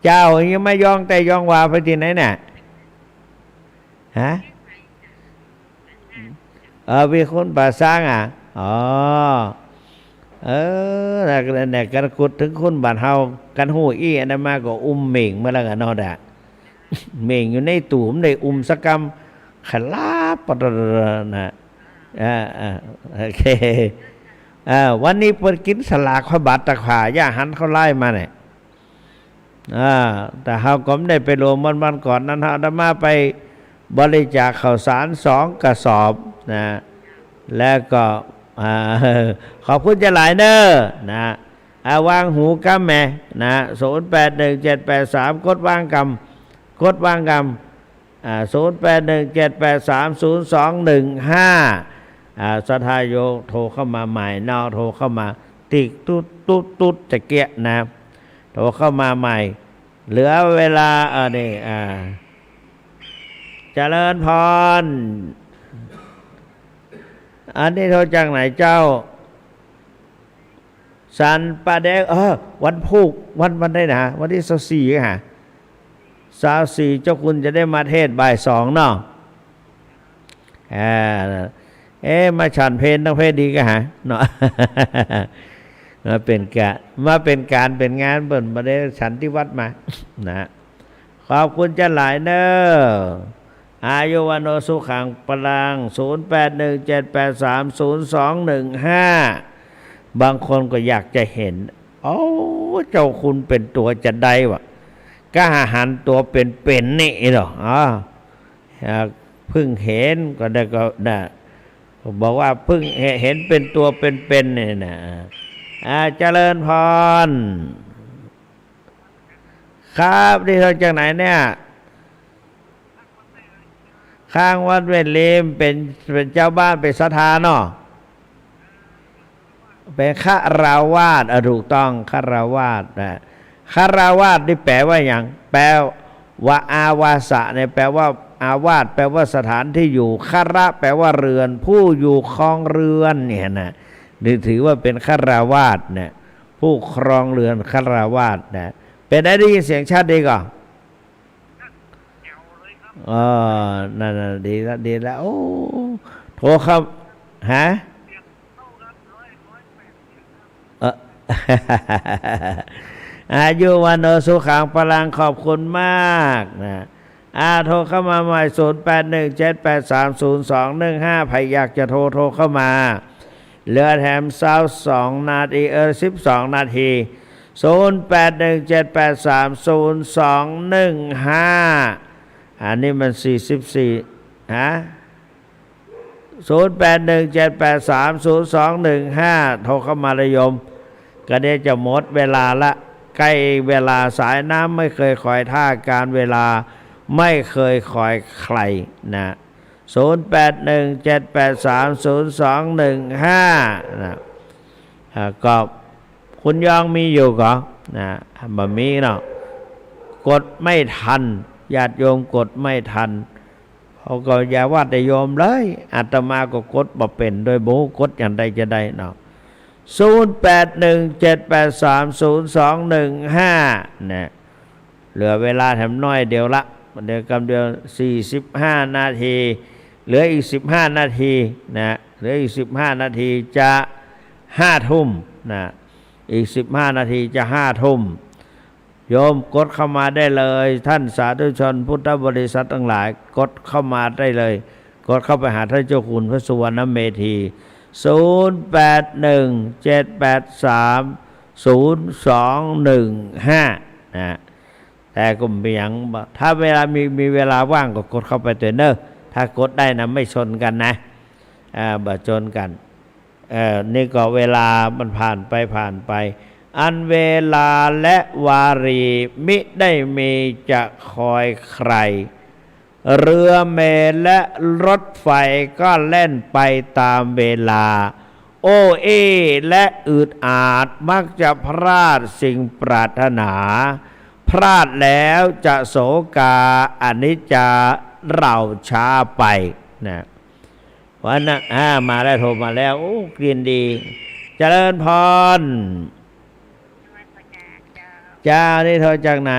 เจ้ายังไม่ย่องแต่ย่องว่าไปที่ไหนเนี่ยฮะวิคุณป่าสร้างเนี่ยกันกุดถึงคุณบาดเฮากันหูอี้อันนั้นมาก็เหม่งเมื่อแล้วกันนอดเหม่งอยู่ในตูมได้สกรรมขลาปตนะโอเควันนี้เปิดกินสลากข้าวบาทตะขาย่าหันเขาไล่มาเนี่ยแต่เฮาก็ไม่ได้ไปรวมวันก่อนนั้นเฮาได้มาไปบริจาคข้าวสาร2 กระสอบนะแล้วก็ขอบคุณจะหลายเน้อนะวางหูกำแม่นะ081783กดวางกำ0817830215สทายโยโทรเข้ามาใหม่นอโทรเข้ามาติ๊กตุ๊ดจะเกียนะโทรเข้ามาใหม่เหลือเวลานี่เจริญพรอันนี้โทรจากไหนเจ้าสันปะแดงวันพุกวันได้นะวันที่24ค่ะ24เจ้าคุณจะได้มาเทศบ่าย2เนาะมาฉันเพลต้องเพลดีกันฮะเนาะมาเป็นการเป็นงานเปิ่นมาได้ฉันที่วัดมานะขอบคุณจะหลายเน้ออายุวันโนสุขังพลัง0817830215บางคนก็อยากจะเห็นเจ้าคุณเป็นตัวจะได้วะก็หันตัวเป็นนี่หรอเพิ่งเห็นก็ได้บอกว่าเพิ่งเห็นเป็นตัวเป็นนี่นะเจริญพรครับนี่เราจากไหนเนี่ยข้างวัดเวทเลมเป็นเจ้าบ้านเป็นสถานเนาะเป็นฆราวาสถูกต้องฆราวาสนะฆราวาสนี่แปลว่าอย่างแปลว่าอาวาสะเนี่ยแปลว่าอาวาสแปลว่าสถานที่อยู่ฆระแปลว่าเรือนผู้อยู่ครองเรือนเนี่ยนะถือว่าเป็นฆราวาสเนี่ยผู้ครองเรือนฆราวาสนะ เป็นได้ยินเสียงชัดดีก่อนอ๋อนั่นดีแล้วดีแล้วโอ้โทรเข้าฮะเออ อายุวันโนสุขังพลังขอบคุณมากนะโทรเข้ามาใหม่0817830215ใครอยากจะโทรเข้ามาเหลือแถม22นาที12นาที0817830215อันนี้มัน44ฮะ0817830215โทรเข้ามาเลยโยมก็เดี๋ยวจะหมดเวลาละใกล้เวลาสายน้ำไม่เคยคอยท่าการเวลาไม่เคยคอยใครนะ0817830215นะก็คุณยองมีอยู่ก่อนนะบ่มีเนาะกดไม่ทันญาติโยมกดไม่ทันเขาก็อย่าว่าแต่โยมเลยอาตมาก็กดบ่เป็นโดยโบกดอย่างใดจะได้เนาะ0817830215นะเหลือเวลาแถมน้อยเดียวละเดี๋ยวกำเดียว45นาทีเหลืออีก15นาทีนะเหลืออีก15นาทีจะ5ทุ่มนะอีก15นาทีจะ5ทุ่มโยมกดเข้ามาได้เลยท่านสาธุชนพุทธบริษัททั้งหลายกดเข้ามาได้เลยกดเข้าไปหาท่านเจ้าคุณพระสุวรรณเมธี0817830215นะแต่ก็มีอย่างถ้าเวลามีเวลาว่างก็กดเข้าไปตัวเนอะถ้ากดได้นะไม่ชนกันนะบ่ชนกันนี่ก็เวลามันผ่านไปอันเวลาและวารีมิได้มีจะคอยใครเรือเมล์และรถไฟก็เล่นไปตามเวลาโอ้เอและอืดอาดมักจะพลาดสิ่งปรารถนาพลาดแล้วจะโศกาอนิจจาเราช้าไปนะวันนั้นมาแล้วโทรมาแล้วโอ้กลิ่นดีเจริญพรเจ้านี่โทรจากไหน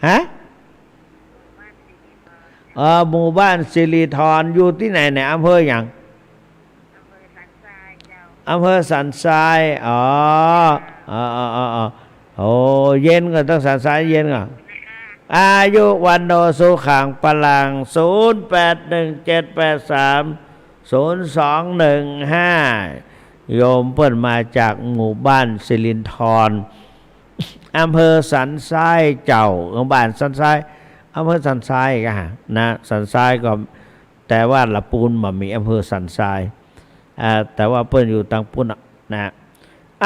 ฮะหมู่บ้านสิริธรอยู่ที่ไหนในอำเภออย่างอำเภอสันทรายอ๋อโอ้เย็นก็ต้องสันทรายเย็นก็อายุวันโนสุขังพลัง0817830215โยมเพิ่นมาจากหมู่บ้านสิริธรอำเภอสันทรายเจ้าหมู่บ้านสันทรายอำเภอสันทรายกันนะสันทรายก็แต่ว่าละปูนมันมีอำเภอสันทรายแต่ว่าเพิ่นอยู่ทางปุ้นนะ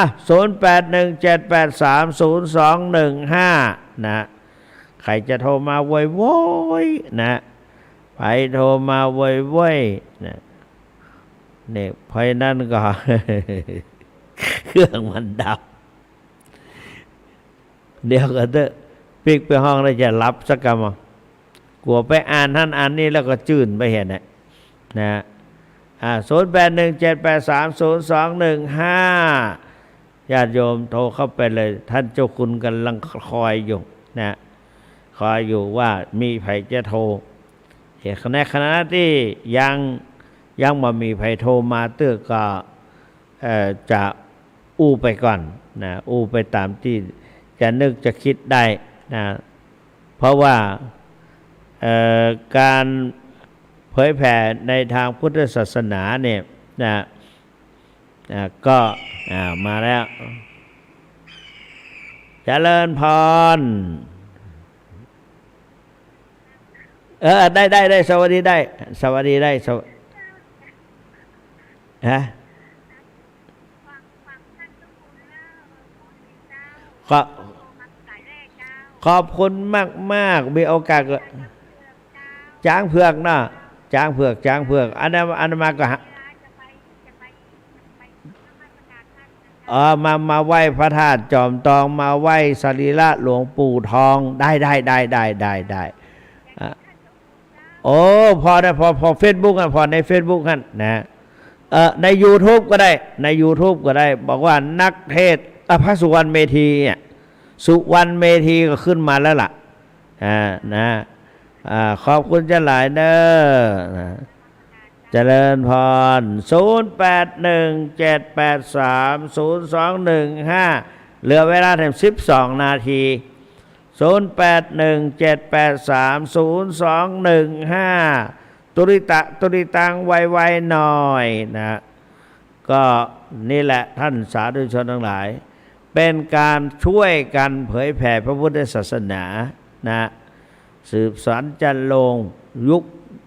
0817830215นะใครจะโทรมาโวยๆนะไปโทรมาโวยๆนะเนี่ยเพราะนั้นก็ เครื่องมันดับเดี๋ยวก็เถอะปิกไปห้องแล้วจะรับสักกรรมกลัวไปอ่านท่านอ่านนี่แล้วก็จื่นไปเห็นนะ0817830215ญาติโยมโทรเข้าไปเลยท่านเจ้าคุณกำลังคอยอยู่นะคอยอยู่ว่ามีไผจะโทรในขณะที่ยังมามีไผโทรมาเตื้อก็จะอู้ไปก่อนนะอู้ไปตามที่จะนึกจะคิดได้นะเพราะว่าการเผยแผ่ในทางพุทธศาสนาเนี่ยนะก็มาแล้วเจริญพรได้สวัสดีได้ฮะขอบคุณมากมีโอกาสจ้างเผือกเนาะจ้างเผือกอันนั้นมาก็มาไหว้พระธาตุจอมทองมาไหว้สรีระหลวงปู่ทองได้โอ้พอเฟซบุ๊กกันพอในเฟซบุ๊กกันนะใน YouTube ก็ได้บอกว่านักเทศ พระสุวรรณเมธีเนี่ยสุวรรณเมธีก็ขึ้นมาแล้วล่ะนะขอบคุณจะหลายเด้อเจริญพร0817830215เหลือเวลาถึง12 นาที0817830215ตุริตังไวๆหน่อยนะก็นี่แหละท่านสาธุชนทั้งหลายเป็นการช่วยกันเผยแผ่พระพุทธศาสนานะสืบสานจันลงยุค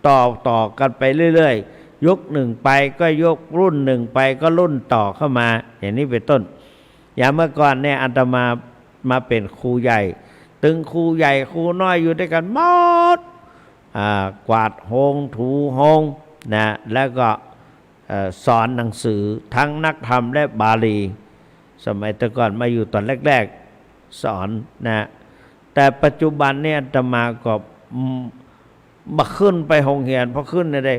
ต่อกันไปเรื่อยๆยุคหนึ่งไปก็ยกรุ่นหนึ่งไปก็รุ่นต่อเข้ามาอย่างนี้เป็นต้นอย่างเมื่อก่อนเนี่ยอาตมาเป็นครูใหญ่ตึงครูใหญ่ครูน้อยอยู่ด้วยกันหมดกวาดโฮงถูโฮงนะแล้วก็สอนหนังสือทั้งนักธรรมและบาลีสมัยแต่ก่อนมาอยู่ตอนแรกๆสอนนะแต่ปัจจุบันเนี่ยอาตมาก็มาขึ้นไปโรงเรียนพอขึ้นได้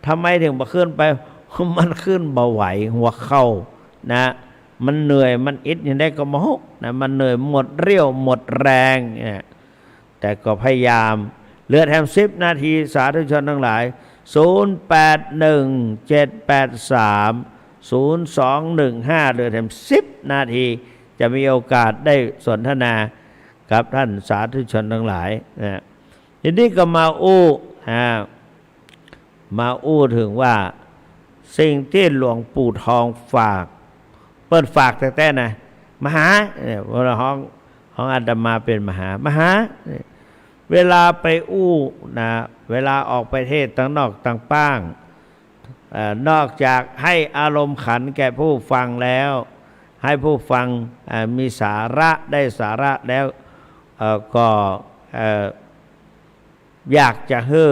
ทำไมถึงมาขึ้นไปมันขึ้นเบาไหวหัวเข่านะมันเหนื่อยมันอิดอย่างได้ก็มกนะมันเหนื่อยหมดเรี่ยวหมดแรงเนี่ยแต่ก็พยายามเหลือแถม10 นาทีสาธุชนทั้งหลาย0817830215เหลือแถม10 นาทีจะมีโอกาสได้สนทนากับท่านสาธุชนทั้งหลายนะทีนี้ก็มาอู้ถึงว่าสิ่งที่หลวงปู่ทองฝากเปิดฝากแต่นะมหาเนี่ยห้องอาตมาเป็นมหาเวลาไปอู้นะเวลาออกไปเทศต่างนอกต่างป้างนอกจากให้อารมณ์ขันแก่ผู้ฟังแล้วให้ผู้ฟังมีสาระได้สาระแล้วก็อยากจะให้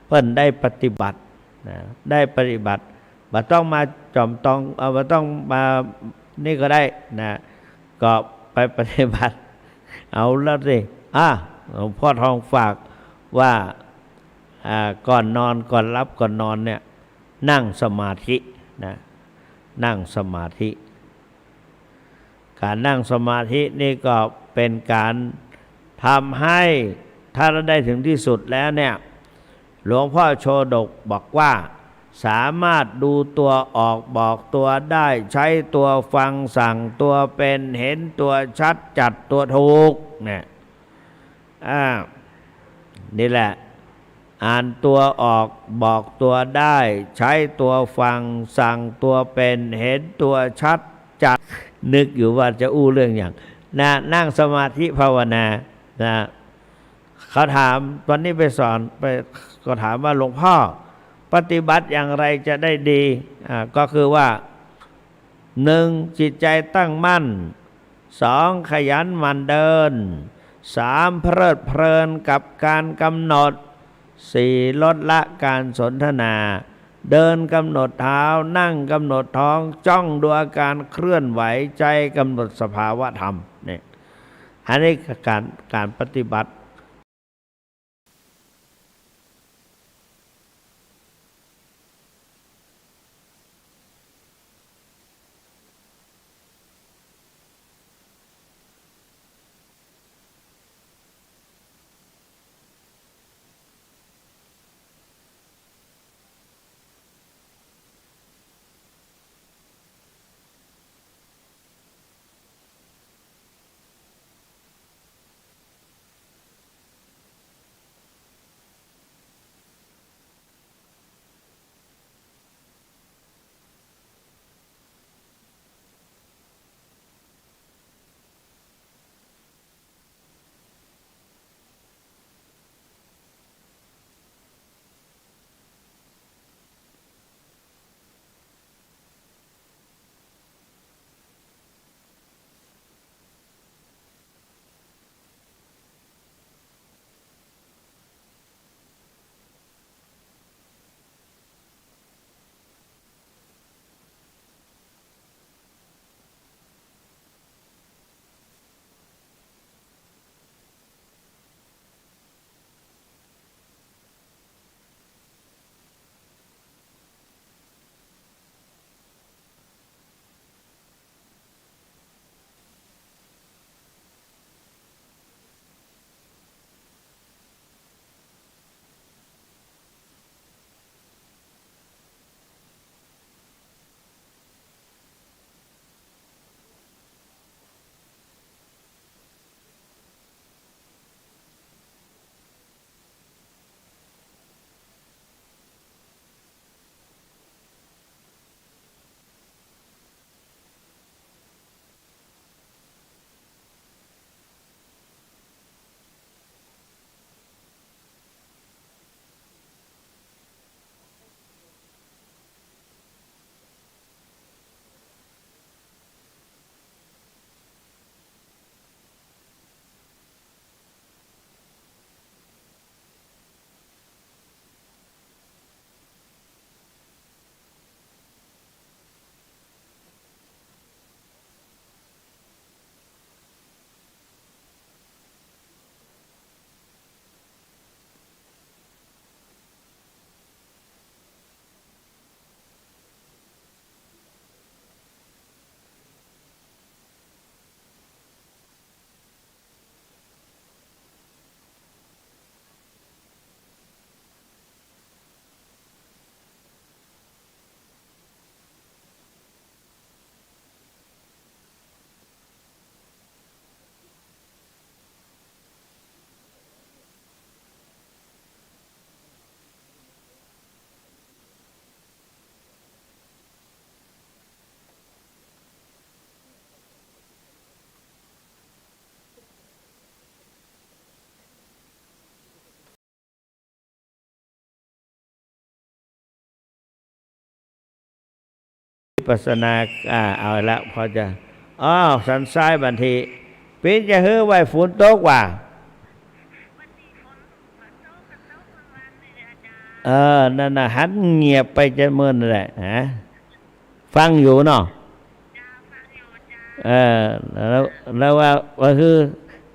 เพิ่นได้ปฏิบัติได้ปฏิบัติบ่ต้องมาจอมตองบ่ต้องมานี่ก็ได้นะก็ไปปฏิบัติเอาแล้วสิหลวงพ่อทองฝากว่าก่อนนอนก่อนรับก่อนนอนเนี่ยนั่งสมาธินะนั่งสมาธิการนั่งสมาธินี่ก็เป็นการทำให้ถ้าเราได้ถึงที่สุดแล้วเนี่ยหลวงพ่อโชดกบอกว่าสามารถดูตัวออกบอกตัวได้ใช้ตัวฟังสั่งตัวเป็นเห็นตัวชัดจัดตัวถูกเนี่ยนี่แหละอ่านตัวออกบอกตัวได้ใช้ตัวฟังสั่งตัวเป็นเห็นตัวชัดจัดนึกอยู่ว่าจะอู้เรื่องอย่างนะนั่งสมาธิภาวนานะเขาถามตอนนี้ไปสอนไปก็ถามว่าหลวงพ่อปฏิบัติอย่างไรจะได้ดีก็คือว่า1จิตใจตั้งมั่น2ขยันหมั่นเดิน3เพลิดเพลินกับการกำหนด4ลดละการสนทนาเดินกำหนดเท้านั่งกำหนดท้องจ้องดูอาการเคลื่อนไหวใจกำหนดสภาวะธรรมเนี่ยอันนี้คือการปฏิบัติ ปัสสนาเอาละพอจะสันซ้ายบันทีปีนจะเฮือไว้ฝนตกว่านั่นน่ะหันเงียบไปจะเมื่อนั่นแหละฮะฟังอยู่เนาะแล้วว่าคือ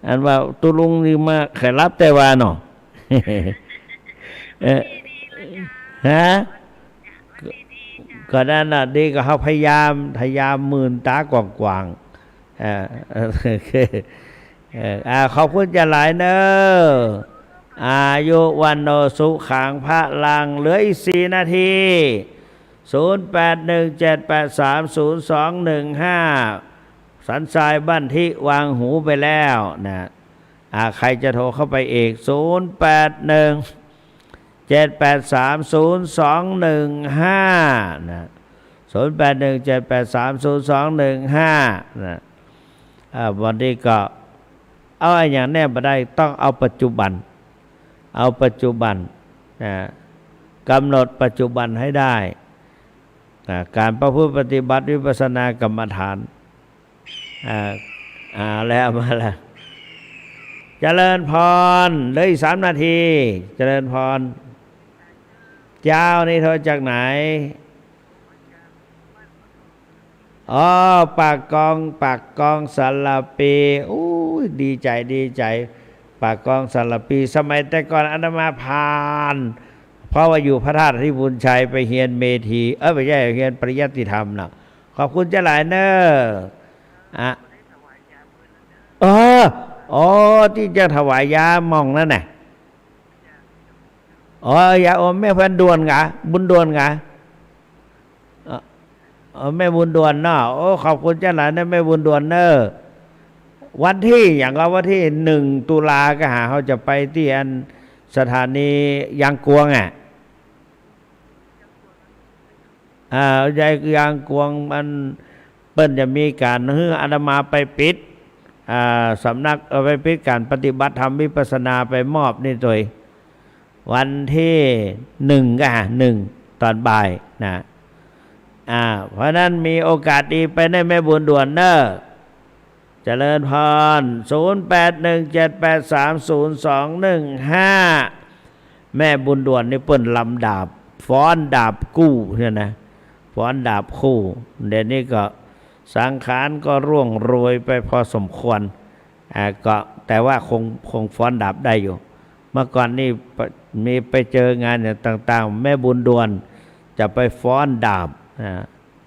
อันว่าตุลุงนี่มาแขรับแต่ว่าเนาะฮะก็นั่นน่ะดีก็เขาพยายามมื่นตากว้างขอบคุณจะหลายเนออายุวันโนสุขังพระลังเหลืออีก4 นาที0817830215สันทรายบ้านที่วางหูไปแล้วนะใครจะโทรเข้าไปอีก0817830215นะ0817830215นะวันนี้ก็เอาอย่างแน่บ่ได้ต้องเอาปัจจุบันนะกำหนดปัจจุบันให้ได้การประพฤติปฏิบัติวิปัสสนากรรมฐานแล้วมาแล้วเจริญพรเหลืออีก3 นาทีเจริญพรเจ้านี่โทรจากไหนปากกองสารปีอู้ดีใจปากกองสารปีสมัยแต่ก่อนอาตมาผ่านเพราะว่าอยู่พระธาตุที่บุญชัยไปเฮียนเมธีไม่ใช่เฮียนปริยัติธรรมนะขอบคุณเจ้าหลายเนที่จะถวายยามองนั่นน่ะยาอมแม่เพื่อนดวนกะบุญดวนกะแม่บุญดวนเนาะขอบคุณเจ้าหลานนะแม่บุญดวนเนอวันที่อย่างเราวันที่1 ตุลาก็หาเขาจะไปที่อันสถานียางกวงยายยางกวงมันเปิ้นจะมีการอาตมาไปปิดสำนักไปปิดการปฏิบัติธรรมวิปัสสนาไปมอบนี่ตัววันที่1ก็1ตอนบ่ายนะเพราะนั้นมีโอกาสดีไปได้แม่บุญด่วนเนอเจริญพร0817830215แม่บุญด่วนนี่เปิ้นลำดาบฟ้อนดาบกู้เนี่ยนะฟ้อนดาบคู่เดี๋ยวนี้ก็สังขารก็ร่วงโรยไปพอสมควรก็แต่ว่าคงฟ้อนดาบได้อยู่เมื่อก่อนนี่มีไปเจองานอย่างต่างๆแม่บุญด่วนจะไปฟ้อนดาบ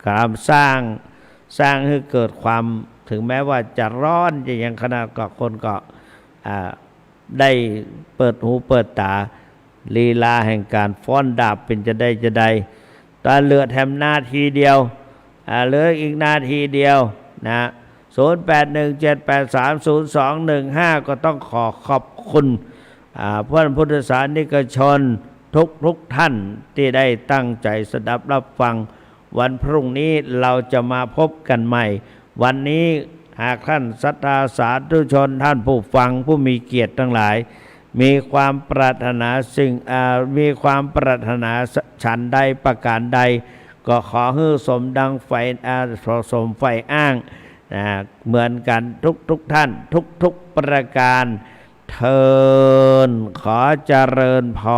การสร้างให้เกิดความถึงแม้ว่าจะร้อนจะยังขนาดก็คนก็ได้เปิดหูเปิดตาลีลาแห่งการฟ้อนดาบเป็นจะได้ตอนเหลือแถมนาทีเดียวเหลืออีกนาทีเดียวนะ0817830215ก็ต้องขอบคุณเพื่อนพุทธศาสนิกชนทุกท่านที่ได้ตั้งใจสดับรับฟังวันพรุ่งนี้เราจะมาพบกันใหม่วันนี้หากท่านศรัทธาสาธุชนท่านผู้ฟังผู้มีเกียรติทั้งหลายมีความปรารถนามีความปรารถนาฉันใดประการใดก็ขอให้สมดังไฟสมไฟอ้างเหมือนกันทุกท่านทุกประการเทินขอเจริญพร